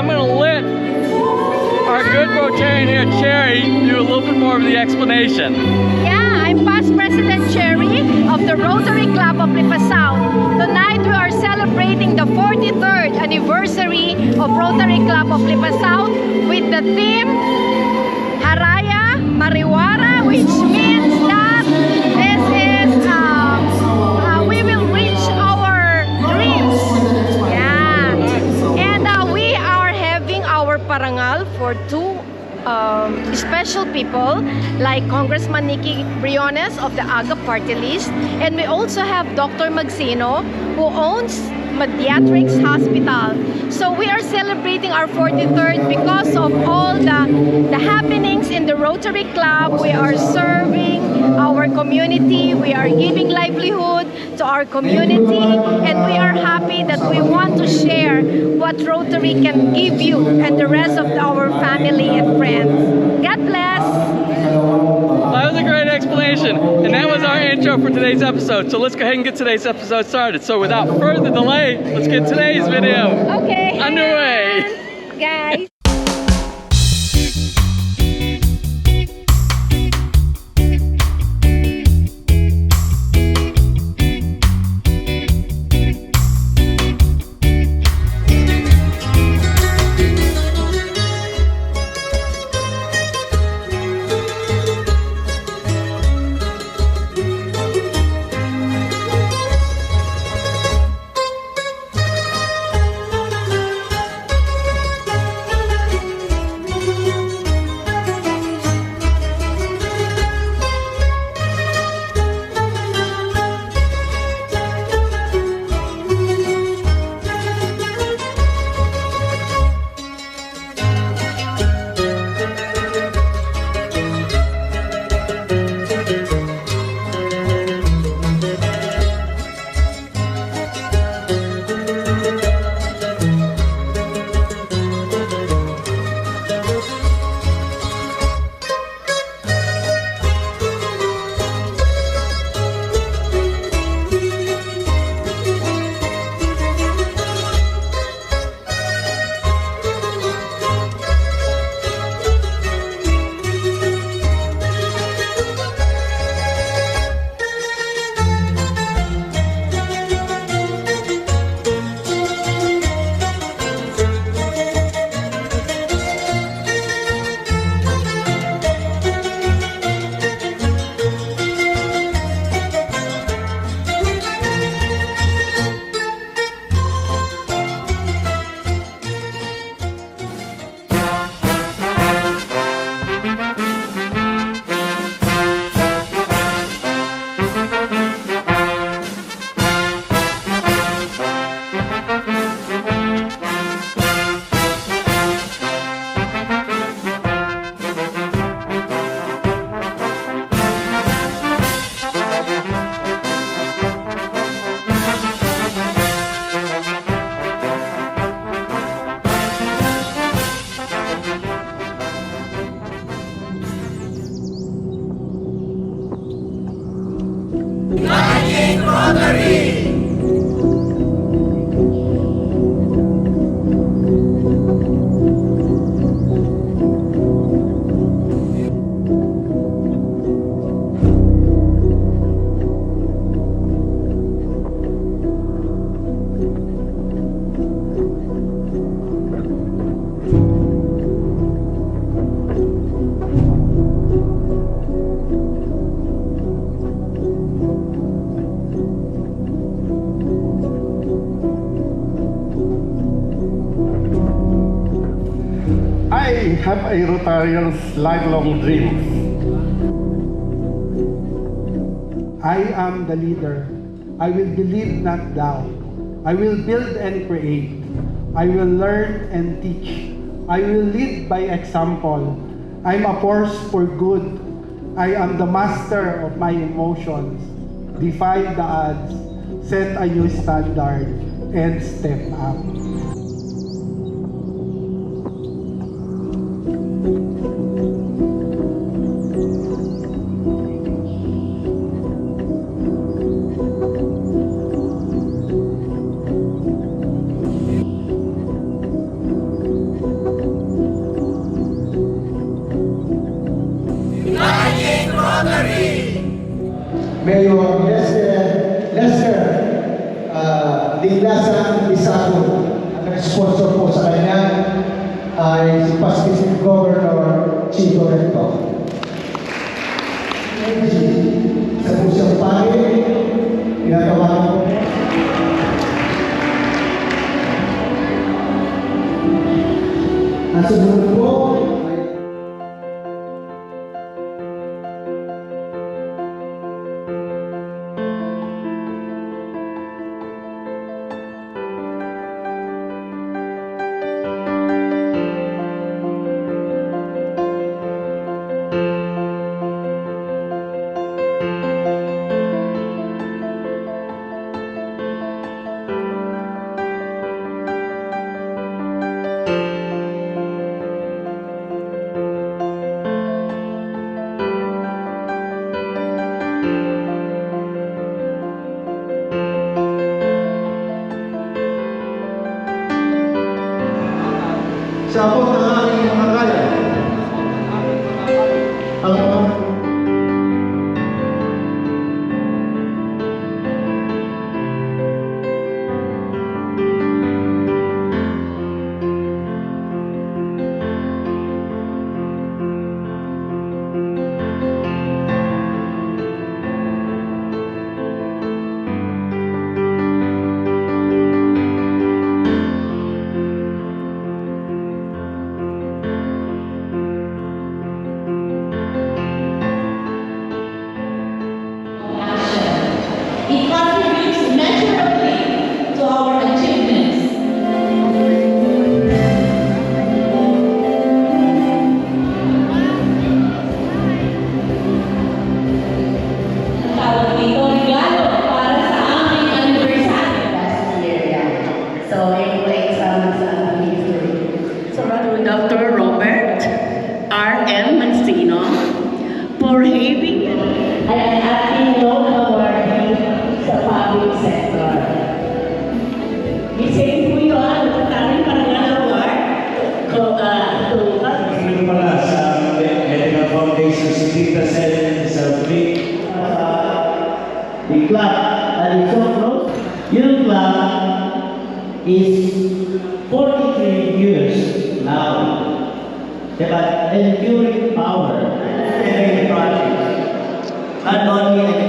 I'm going to let our good Rotarian here, Cherry, do a little bit more of the explanation. Yeah, I'm past President Cherry of the Rotary Club of Lipa South. Tonight we are celebrating the 43rd anniversary of Rotary Club of Lipa South with the theme Haraya Mariwara, which means that this is we will reach our dreams. Yeah, and we are having our parangal for two special people like Congressman Nikki Briones of the AGA party list, and we also have Dr. Magsino, who owns Pediatrics Hospital. So we are celebrating our 43rd because of all the happenings in the Rotary Club. We are serving our community, we are giving livelihood to our community, and we are happy that we want to share what Rotary can give you and the rest of our family and friends. God bless! That was a great explanation, and that was our intro for today's episode. So let's go ahead and get today's episode started. So without further delay, let's get today's video underway. Guys. Rotary! I have a Rotarian's lifelong dream. I am the leader. I will believe, not doubt. I will build and create. I will learn and teach. I will lead by example. I'm a force for good. I am the master of my emotions. Defy the odds. Set a new standard and step up. nag-sponsor po sa kanya ay si Pacific Governor Chico Recto. Sa pusang pari, pinatawagan ko. Ang sunod po, sa abot ng aking makakaya. Ang It contributes measurably to our achievements. Tawag dito regalo para sa aming anniversary last year. So, anyway, sa history. So, Dr. Robert R.M. Mancino for having an acting role award sa public sector. Isip po yun, tayo parang award to Ano pala sa Medical Foundation si Tita Sen sa Big the club and its own yung club is 43 years now. Diba? Enduring power. Enduring project. Not only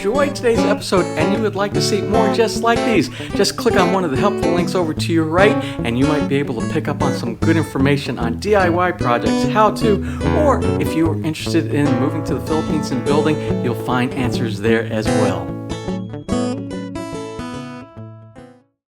enjoyed today's episode and you would like to see more just like these, just click on one of the helpful links over to your right and you might be able to pick up on some good information on DIY projects, how to, or if you are interested in moving to the Philippines and building, you'll find answers there as well.